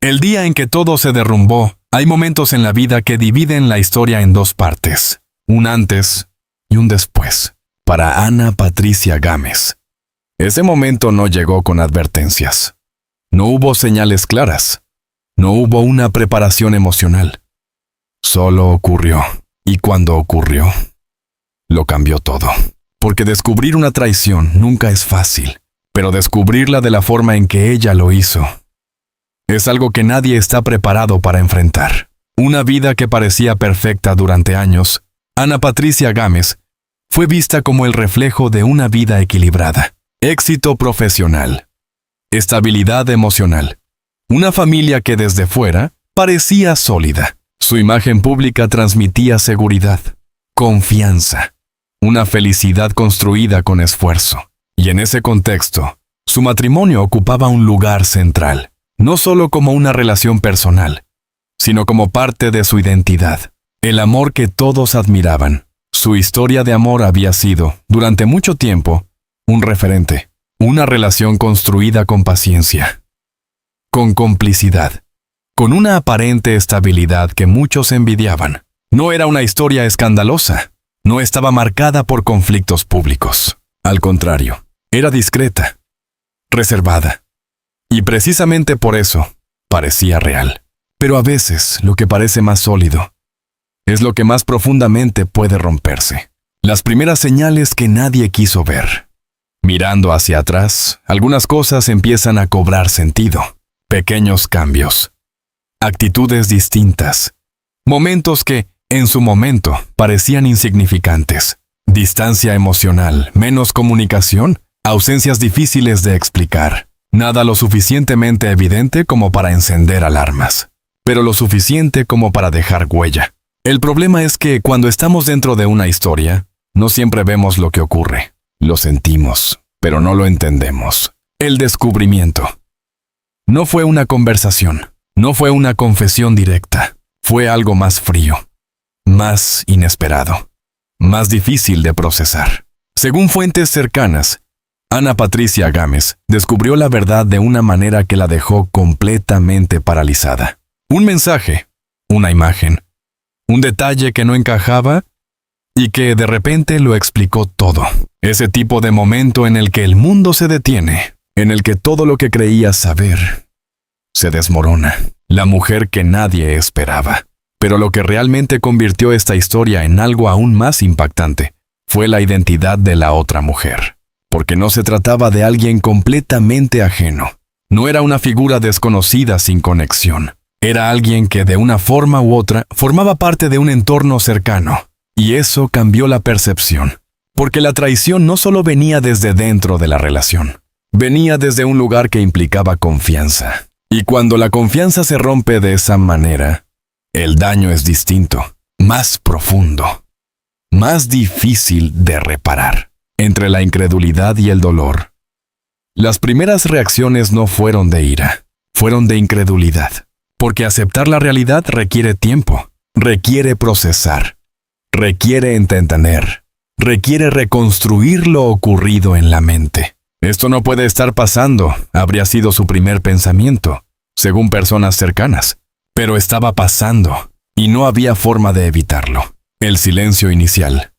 El día en que todo se derrumbó, hay momentos en la vida que dividen la historia en dos partes, un antes y un después. Para Ana Patricia Gámez, ese momento no llegó con advertencias. No hubo señales claras. No hubo una preparación emocional. Solo ocurrió. Y cuando ocurrió, lo cambió todo. Porque descubrir una traición nunca es fácil, pero descubrirla de la forma en que ella lo hizo es algo que nadie está preparado para enfrentar. Una vida que parecía perfecta durante años, Ana Patricia Gámez fue vista como el reflejo de una vida equilibrada, éxito profesional, estabilidad emocional, una familia que desde fuera parecía sólida. Su imagen pública transmitía seguridad, confianza, una felicidad construida con esfuerzo. Y en ese contexto, su matrimonio ocupaba un lugar central, no solo como una relación personal, sino como parte de su identidad, el amor que todos admiraban. Su historia de amor había sido, durante mucho tiempo, un referente, una relación construida con paciencia, con complicidad, con una aparente estabilidad que muchos envidiaban. No era una historia escandalosa, no estaba marcada por conflictos públicos. Al contrario, era discreta, reservada. Y precisamente por eso, parecía real. Pero a veces, lo que parece más sólido es lo que más profundamente puede romperse. Las primeras señales que nadie quiso ver. Mirando hacia atrás, algunas cosas empiezan a cobrar sentido. Pequeños cambios. Actitudes distintas. Momentos que, en su momento, parecían insignificantes. Distancia emocional, menos comunicación, ausencias difíciles de explicar. Nada lo suficientemente evidente como para encender alarmas, pero lo suficiente como para dejar huella. El problema es que cuando estamos dentro de una historia, no siempre vemos lo que ocurre. Lo sentimos, pero no lo entendemos. El descubrimiento. No fue una conversación, no fue una confesión directa, fue algo más frío, más inesperado, más difícil de procesar. Según fuentes cercanas, Ana Patricia Gámez descubrió la verdad de una manera que la dejó completamente paralizada. Un mensaje, una imagen, un detalle que no encajaba y que de repente lo explicó todo. Ese tipo de momento en el que el mundo se detiene, en el que todo lo que creías saber se desmorona. La mujer que nadie esperaba. Pero lo que realmente convirtió esta historia en algo aún más impactante fue la identidad de la otra mujer. Porque no se trataba de alguien completamente ajeno. No era una figura desconocida sin conexión. Era alguien que de una forma u otra formaba parte de un entorno cercano. Y eso cambió la percepción. Porque la traición no solo venía desde dentro de la relación. Venía desde un lugar que implicaba confianza. Y cuando la confianza se rompe de esa manera, el daño es distinto, más profundo, más difícil de reparar. Entre la incredulidad y el dolor, las primeras reacciones no fueron de ira, fueron de incredulidad. Porque aceptar la realidad requiere tiempo, requiere procesar, requiere entender, requiere reconstruir lo ocurrido en la mente. Esto no puede estar pasando, habría sido su primer pensamiento, según personas cercanas. Pero estaba pasando, y no había forma de evitarlo. El silencio inicial.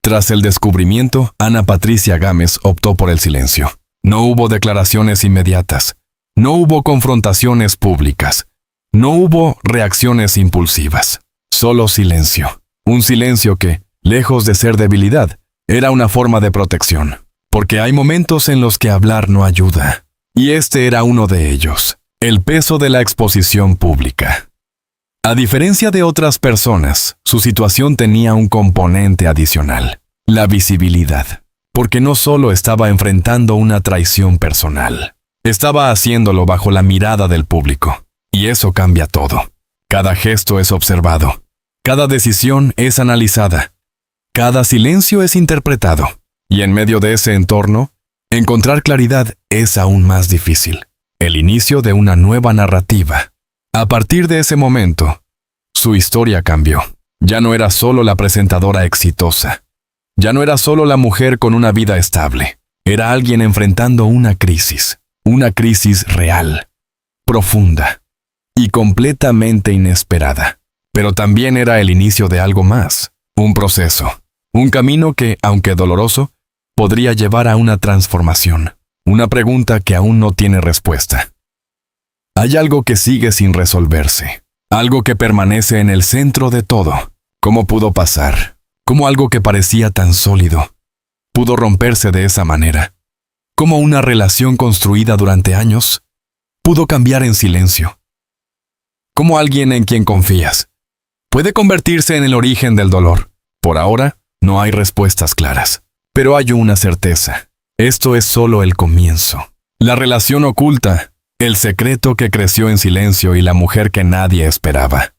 Tras el descubrimiento, Ana Patricia Gámez optó por el silencio. No hubo declaraciones inmediatas. No hubo confrontaciones públicas. No hubo reacciones impulsivas. Solo silencio. Un silencio que, lejos de ser debilidad, era una forma de protección. Porque hay momentos en los que hablar no ayuda. Y este era uno de ellos. El peso de la exposición pública. A diferencia de otras personas, su situación tenía un componente adicional, la visibilidad, porque no solo estaba enfrentando una traición personal, estaba haciéndolo bajo la mirada del público, y eso cambia todo. Cada gesto es observado, cada decisión es analizada, cada silencio es interpretado, y en medio de ese entorno, encontrar claridad es aún más difícil. El inicio de una nueva narrativa. A partir de ese momento, su historia cambió. Ya no era solo la presentadora exitosa. Ya no era solo la mujer con una vida estable. Era alguien enfrentando una crisis real, profunda, y completamente inesperada. Pero también era el inicio de algo más, un proceso, un camino que, aunque doloroso, podría llevar a una transformación, una pregunta que aún no tiene respuesta. Hay algo que sigue sin resolverse, algo que permanece en el centro de todo. ¿Cómo pudo pasar? ¿Cómo algo que parecía tan sólido pudo romperse de esa manera? ¿Cómo una relación construida durante años pudo cambiar en silencio? ¿Cómo alguien en quien confías puede convertirse en el origen del dolor? Por ahora, no hay respuestas claras, pero hay una certeza. Esto es solo el comienzo. La relación oculta, el secreto que creció en silencio y la mujer que nadie esperaba.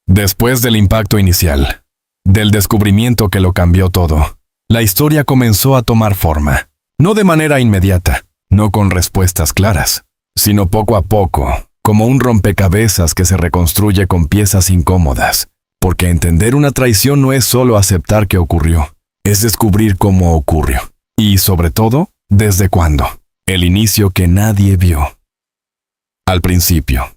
Después del impacto inicial, del descubrimiento que lo cambió todo, la historia comenzó a tomar forma. No de manera inmediata, no con respuestas claras, sino poco a poco, como un rompecabezas que se reconstruye con piezas incómodas. Porque entender una traición no es solo aceptar que ocurrió, es descubrir cómo ocurrió. Y, sobre todo, desde cuándo. El inicio que nadie vio. Al principio,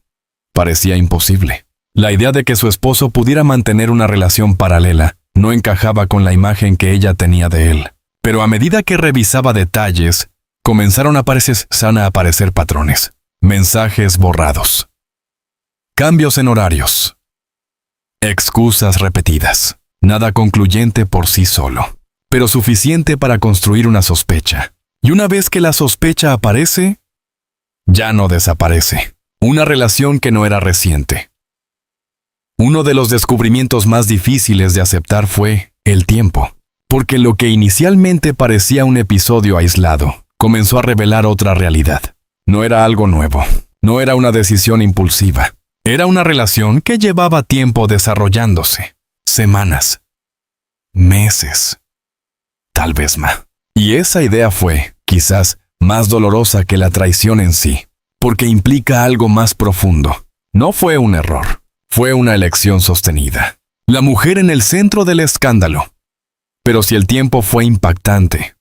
parecía imposible. La idea de que su esposo pudiera mantener una relación paralela no encajaba con la imagen que ella tenía de él. Pero a medida que revisaba detalles, comenzaron a aparecer patrones. Mensajes borrados. Cambios en horarios. Excusas repetidas. Nada concluyente por sí solo, pero suficiente para construir una sospecha. Y una vez que la sospecha aparece, ya no desaparece. Una relación que no era reciente. Uno de los descubrimientos más difíciles de aceptar fue el tiempo, porque lo que inicialmente parecía un episodio aislado, comenzó a revelar otra realidad. No era algo nuevo, no era una decisión impulsiva. Era una relación que llevaba tiempo desarrollándose. Semanas. Meses. Tal vez más. Y esa idea fue, quizás, más dolorosa que la traición en sí, porque implica algo más profundo. No fue un error, fue una elección sostenida. La mujer en el centro del escándalo. Pero si el tiempo fue impactante,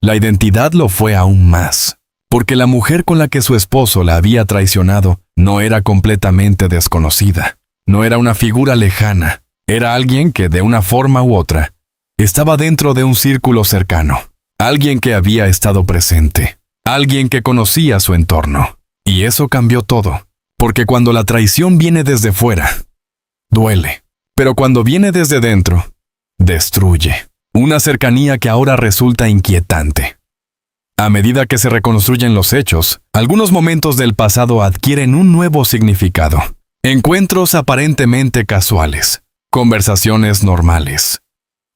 la identidad lo fue aún más. Porque la mujer con la que su esposo la había traicionado no era completamente desconocida, no era una figura lejana, era alguien que de una forma u otra estaba dentro de un círculo cercano, alguien que había estado presente, alguien que conocía su entorno. Y eso cambió todo, porque cuando la traición viene desde fuera, duele, pero cuando viene desde dentro, destruye. Una cercanía que ahora resulta inquietante. A medida que se reconstruyen los hechos, algunos momentos del pasado adquieren un nuevo significado. Encuentros aparentemente casuales, conversaciones normales,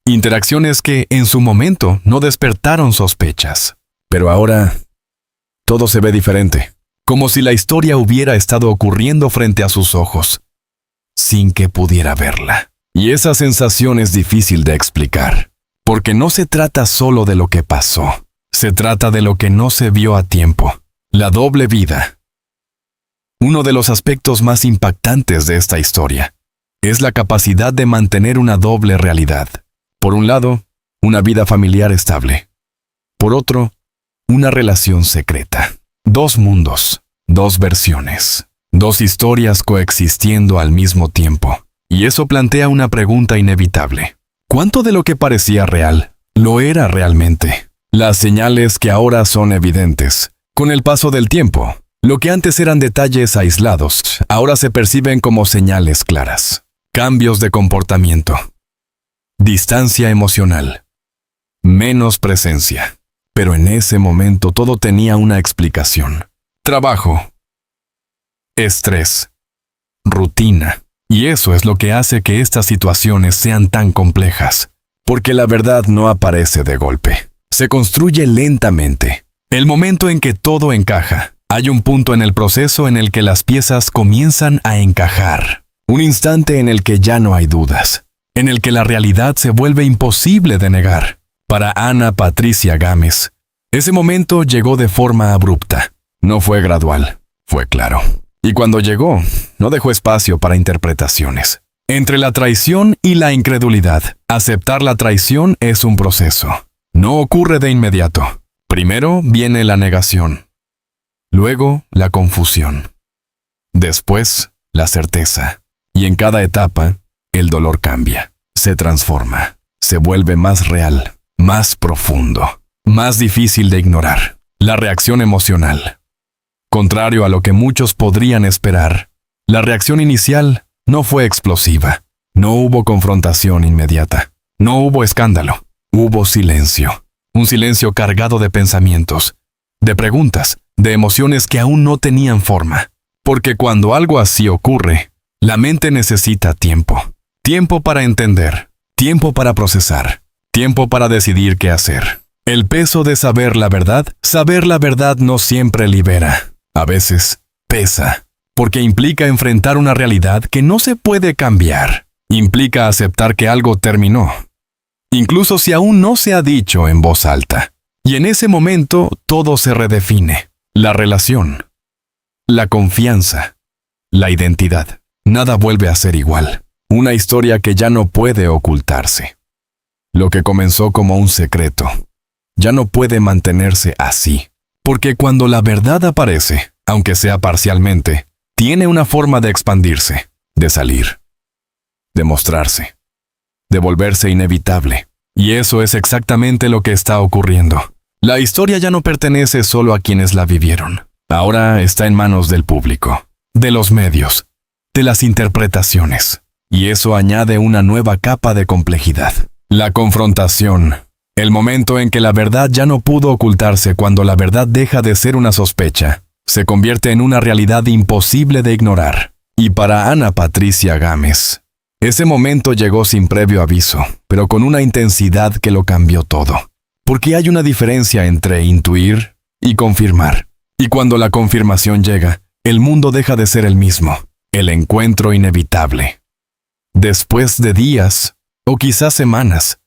interacciones que en su momento no despertaron sospechas. Pero ahora, todo se ve diferente, como si la historia hubiera estado ocurriendo frente a sus ojos, sin que pudiera verla. Y esa sensación es difícil de explicar, porque no se trata solo de lo que pasó. Se trata de lo que no se vio a tiempo, la doble vida. Uno de los aspectos más impactantes de esta historia es la capacidad de mantener una doble realidad. Por un lado, una vida familiar estable. Por otro, una relación secreta. Dos mundos, dos versiones, dos historias coexistiendo al mismo tiempo. Y eso plantea una pregunta inevitable. ¿Cuánto de lo que parecía real lo era realmente? Las señales que ahora son evidentes. Con el paso del tiempo, lo que antes eran detalles aislados, ahora se perciben como señales claras. Cambios de comportamiento. Distancia emocional. Menos presencia. Pero en ese momento todo tenía una explicación. Trabajo. Estrés. Rutina. Y eso es lo que hace que estas situaciones sean tan complejas. Porque la verdad no aparece de golpe. Se construye lentamente. El momento en que todo encaja. Hay un punto en el proceso en el que las piezas comienzan a encajar. Un instante en el que ya no hay dudas. En el que la realidad se vuelve imposible de negar. Para Ana Patricia Gámez, ese momento llegó de forma abrupta. No fue gradual, fue claro. Y cuando llegó, no dejó espacio para interpretaciones. Entre la traición y la incredulidad, aceptar la traición es un proceso. No ocurre de inmediato. Primero viene la negación. Luego, la confusión. Después, la certeza. Y en cada etapa, el dolor cambia, se transforma, se vuelve más real, más profundo, más difícil de ignorar. La reacción emocional. Contrario a lo que muchos podrían esperar, la reacción inicial no fue explosiva. No hubo confrontación inmediata. No hubo escándalo. Hubo silencio. Un silencio cargado de pensamientos, de preguntas, de emociones que aún no tenían forma. Porque cuando algo así ocurre, la mente necesita tiempo. Tiempo para entender, tiempo para procesar, tiempo para decidir qué hacer. El peso de saber la verdad no siempre libera. A veces, pesa, porque implica enfrentar una realidad que no se puede cambiar. Implica aceptar que algo terminó, incluso si aún no se ha dicho en voz alta. Y en ese momento todo se redefine. La relación, la confianza, la identidad. Nada vuelve a ser igual. Una historia que ya no puede ocultarse. Lo que comenzó como un secreto, ya no puede mantenerse así. Porque cuando la verdad aparece, aunque sea parcialmente, tiene una forma de expandirse, de salir, de mostrarse, de volverse inevitable. Y eso es exactamente lo que está ocurriendo. La historia ya no pertenece solo a quienes la vivieron. Ahora está en manos del público, de los medios, de las interpretaciones. Y eso añade una nueva capa de complejidad. La confrontación. El momento en que la verdad ya no pudo ocultarse, cuando la verdad deja de ser una sospecha, se convierte en una realidad imposible de ignorar. Y para Ana Patricia Gámez, ese momento llegó sin previo aviso, pero con una intensidad que lo cambió todo. Porque hay una diferencia entre intuir y confirmar. Y cuando la confirmación llega, el mundo deja de ser el mismo, el encuentro inevitable. Después de días, o quizás semanas,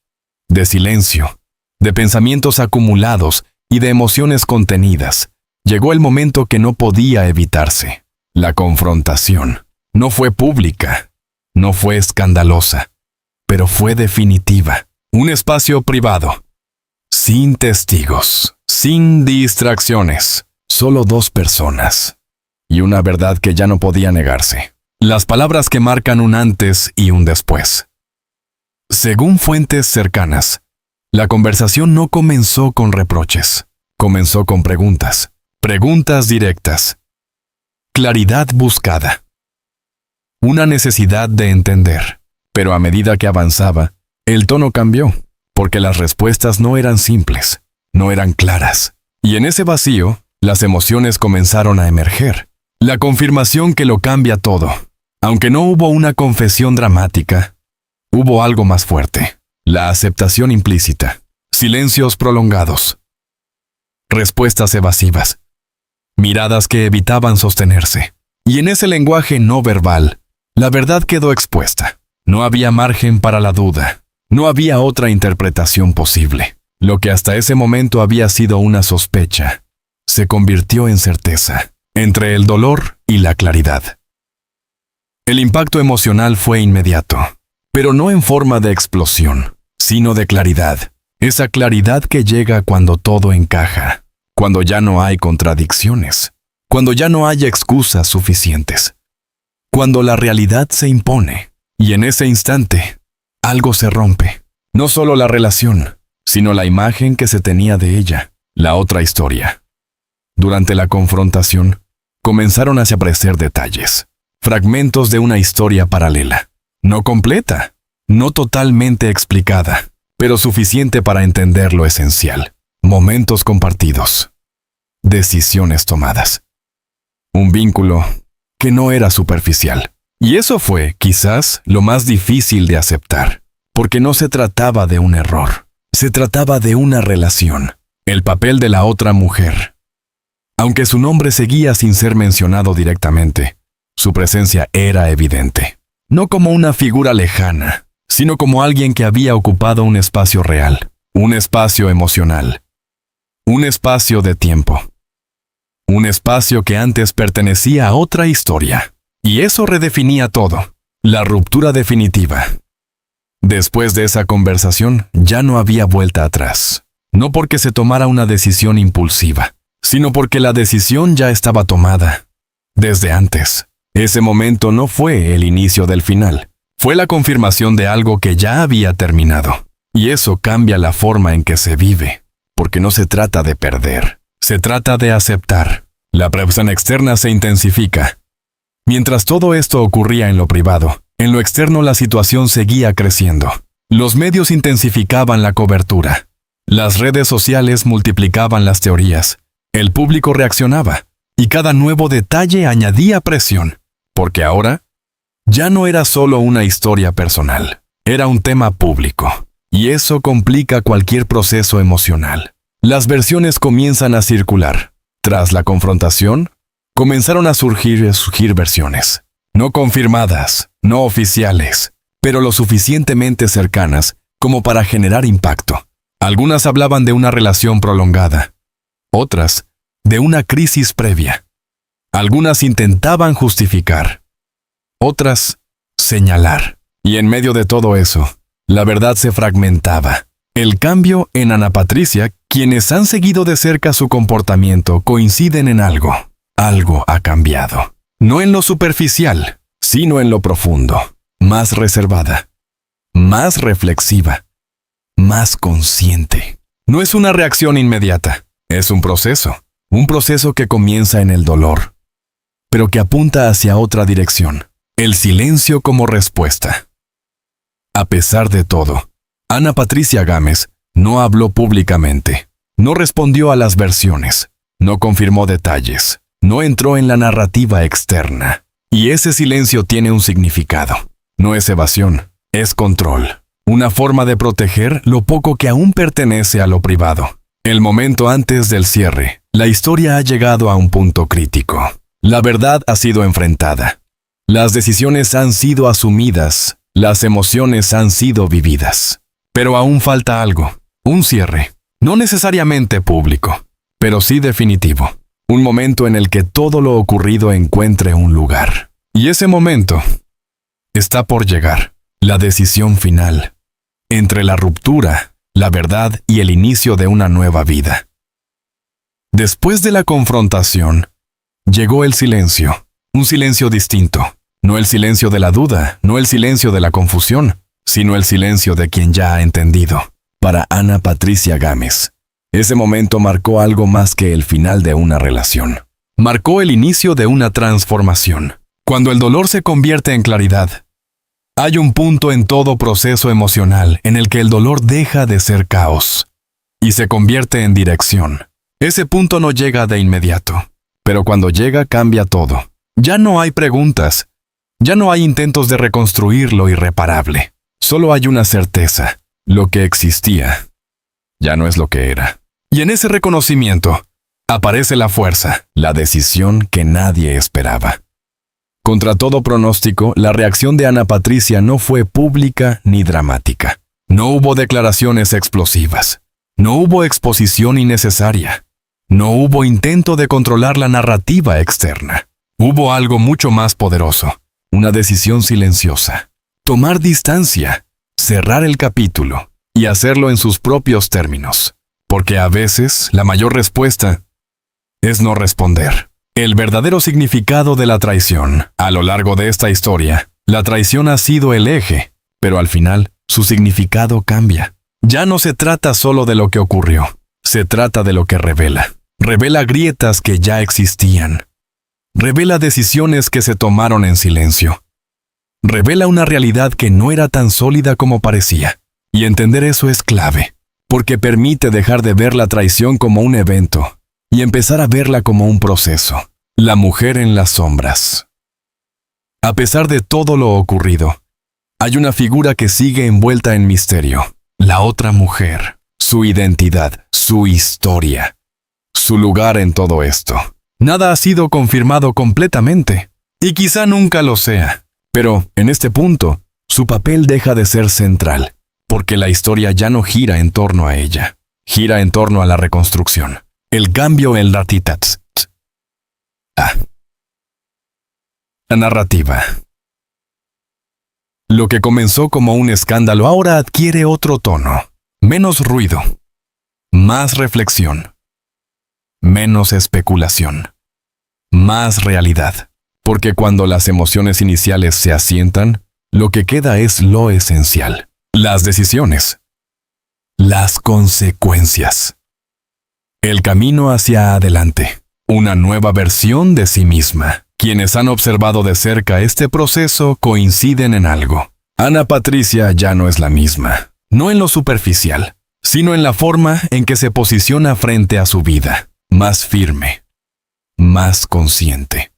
de silencio, de pensamientos acumulados y de emociones contenidas, llegó el momento que no podía evitarse. La confrontación. No fue pública, no fue escandalosa, pero fue definitiva. Un espacio privado, sin testigos, sin distracciones, solo dos personas. Y una verdad que ya no podía negarse. Las palabras que marcan un antes y un después. Según fuentes cercanas, la conversación no comenzó con reproches, comenzó con preguntas, preguntas directas. Claridad buscada. Una necesidad de entender, pero a medida que avanzaba, el tono cambió, porque las respuestas no eran simples, no eran claras. Y en ese vacío, las emociones comenzaron a emerger. La confirmación que lo cambia todo. Aunque no hubo una confesión dramática, hubo algo más fuerte. La aceptación implícita. Silencios prolongados. Respuestas evasivas. Miradas que evitaban sostenerse. Y en ese lenguaje no verbal, la verdad quedó expuesta. No había margen para la duda. No había otra interpretación posible. Lo que hasta ese momento había sido una sospecha, se convirtió en certeza, entre el dolor y la claridad. El impacto emocional fue inmediato, pero no en forma de explosión, sino de claridad. Esa claridad que llega cuando todo encaja, cuando ya no hay contradicciones, cuando ya no hay excusas suficientes, cuando la realidad se impone. Y en ese instante, algo se rompe. No solo la relación, sino la imagen que se tenía de ella, la otra historia. Durante la confrontación, comenzaron a aparecer detalles, fragmentos de una historia paralela, no completa, no totalmente explicada, pero suficiente para entender lo esencial. Momentos compartidos, decisiones tomadas. Un vínculo que no era superficial. Y eso fue, quizás, lo más difícil de aceptar, porque no se trataba de un error, se trataba de una relación, el papel de la otra mujer. Aunque su nombre seguía sin ser mencionado directamente, su presencia era evidente, no como una figura lejana, sino como alguien que había ocupado un espacio real, un espacio emocional, un espacio de tiempo, un espacio que antes pertenecía a otra historia. Y eso redefinía todo, la ruptura definitiva. Después de esa conversación, ya no había vuelta atrás. No porque se tomara una decisión impulsiva, sino porque la decisión ya estaba tomada, desde antes. Ese momento no fue el inicio del final. Fue la confirmación de algo que ya había terminado. Y eso cambia la forma en que se vive. Porque no se trata de perder. Se trata de aceptar. La presión externa se intensifica. Mientras todo esto ocurría en lo privado, en lo externo la situación seguía creciendo. Los medios intensificaban la cobertura. Las redes sociales multiplicaban las teorías. El público reaccionaba. Y cada nuevo detalle añadía presión. Porque ahora, ya no era solo una historia personal. Era un tema público. Y eso complica cualquier proceso emocional. Las versiones comienzan a circular. Tras la confrontación, comenzaron a surgir versiones. No confirmadas, no oficiales, pero lo suficientemente cercanas como para generar impacto. Algunas hablaban de una relación prolongada. Otras, de una crisis previa. Algunas intentaban justificar. Otras, señalar. Y en medio de todo eso, la verdad se fragmentaba. El cambio en Ana Patricia, quienes han seguido de cerca su comportamiento, coinciden en algo. Algo ha cambiado. No en lo superficial, sino en lo profundo. Más reservada. Más reflexiva. Más consciente. No es una reacción inmediata. Es un proceso. Un proceso que comienza en el dolor, pero que apunta hacia otra dirección. El silencio como respuesta. A pesar de todo, Ana Patricia Gámez no habló públicamente, no respondió a las versiones, no confirmó detalles, no entró en la narrativa externa. Y ese silencio tiene un significado. No es evasión, es control. Una forma de proteger lo poco que aún pertenece a lo privado. El momento antes del cierre, la historia ha llegado a un punto crítico. La verdad ha sido enfrentada. Las decisiones han sido asumidas. Las emociones han sido vividas. Pero aún falta algo. Un cierre. No necesariamente público, pero sí definitivo. Un momento en el que todo lo ocurrido encuentre un lugar. Y ese momento está por llegar. La decisión final. Entre la ruptura, la verdad y el inicio de una nueva vida. Después de la confrontación, llegó el silencio. Un silencio distinto. No el silencio de la duda, no el silencio de la confusión, sino el silencio de quien ya ha entendido. Para Ana Patricia Gámez, ese momento marcó algo más que el final de una relación. Marcó el inicio de una transformación. Cuando el dolor se convierte en claridad, hay un punto en todo proceso emocional en el que el dolor deja de ser caos y se convierte en dirección. Ese punto no llega de inmediato, pero cuando llega cambia todo. Ya no hay preguntas. Ya no hay intentos de reconstruir lo irreparable. Solo hay una certeza. Lo que existía ya no es lo que era. Y en ese reconocimiento aparece la fuerza, la decisión que nadie esperaba. Contra todo pronóstico, la reacción de Ana Patricia no fue pública ni dramática. No hubo declaraciones explosivas. No hubo exposición innecesaria. No hubo intento de controlar la narrativa externa. Hubo algo mucho más poderoso. Una decisión silenciosa. Tomar distancia, cerrar el capítulo y hacerlo en sus propios términos. Porque a veces la mayor respuesta es no responder. El verdadero significado de la traición. A lo largo de esta historia, la traición ha sido el eje, pero al final su significado cambia. Ya no se trata solo de lo que ocurrió, se trata de lo que revela. Revela grietas que ya existían. Revela decisiones que se tomaron en silencio. Revela una realidad que no era tan sólida como parecía. Y entender eso es clave, porque permite dejar de ver la traición como un evento y empezar a verla como un proceso. La mujer en las sombras. A pesar de todo lo ocurrido, hay una figura que sigue envuelta en misterio. La otra mujer, su identidad, su historia, su lugar en todo esto. Nada ha sido confirmado completamente, y quizá nunca lo sea, pero en este punto, su papel deja de ser central, porque la historia ya no gira en torno a ella, gira en torno a la reconstrucción, el cambio en la titats. La narrativa. Lo que comenzó como un escándalo ahora adquiere otro tono, menos ruido, más reflexión. Menos especulación. Más realidad. porque cuando las emociones iniciales se asientan, lo que queda es lo esencial: las decisiones, las consecuencias, el camino hacia adelante, una nueva versión de sí misma. Quienes han observado de cerca este proceso coinciden en algo: Ana Patricia ya no es la misma, no en lo superficial, sino en la forma en que se posiciona frente a su vida, más firme, más consciente,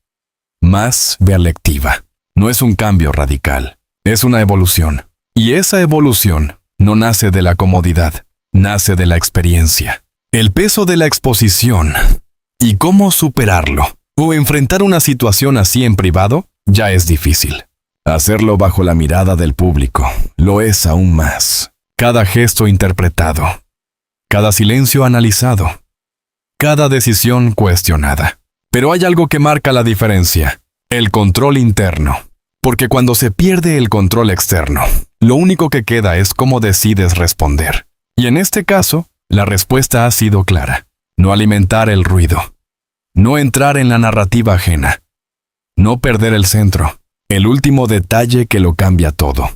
más velectiva. No es un cambio radical, es una evolución. Y esa evolución no nace de la comodidad, nace de la experiencia. El peso de la exposición y cómo superarlo o enfrentar una situación así en privado ya es difícil. Hacerlo bajo la mirada del público lo es aún más. Cada gesto interpretado, cada silencio analizado, cada decisión cuestionada. Pero hay algo que marca la diferencia: el control interno. Porque cuando se pierde el control externo, lo único que queda es cómo decides responder. Y en este caso, la respuesta ha sido clara: no alimentar el ruido, no entrar en la narrativa ajena, no perder el centro, el último detalle que lo cambia todo.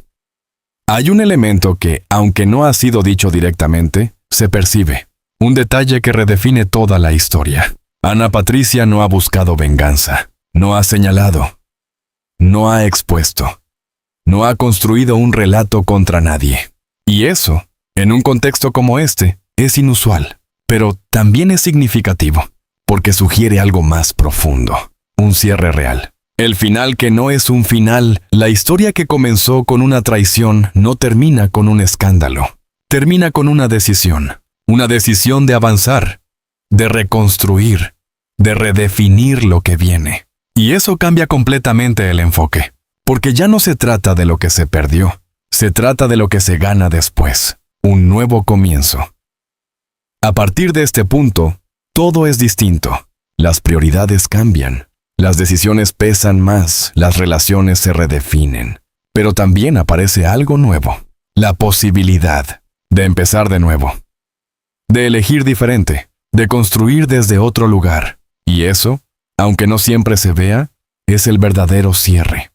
Hay un elemento que, aunque no ha sido dicho directamente, se percibe. Un detalle que redefine toda la historia. Ana Patricia no ha buscado venganza, no ha señalado, no ha expuesto, no ha construido un relato contra nadie. Y eso, en un contexto como este, es inusual, pero también es significativo, porque sugiere algo más profundo, un cierre real. El final que no es un final, la historia que comenzó con una traición no termina con un escándalo, termina con una decisión de avanzar, de reconstruir, de redefinir lo que viene. Y eso cambia completamente el enfoque, porque ya no se trata de lo que se perdió, se trata de lo que se gana después, un nuevo comienzo. A partir de este punto, todo es distinto, las prioridades cambian, las decisiones pesan más, las relaciones se redefinen, pero también aparece algo nuevo, la posibilidad de empezar de nuevo, de elegir diferente, de construir desde otro lugar, y eso, aunque no siempre se vea, es el verdadero cierre.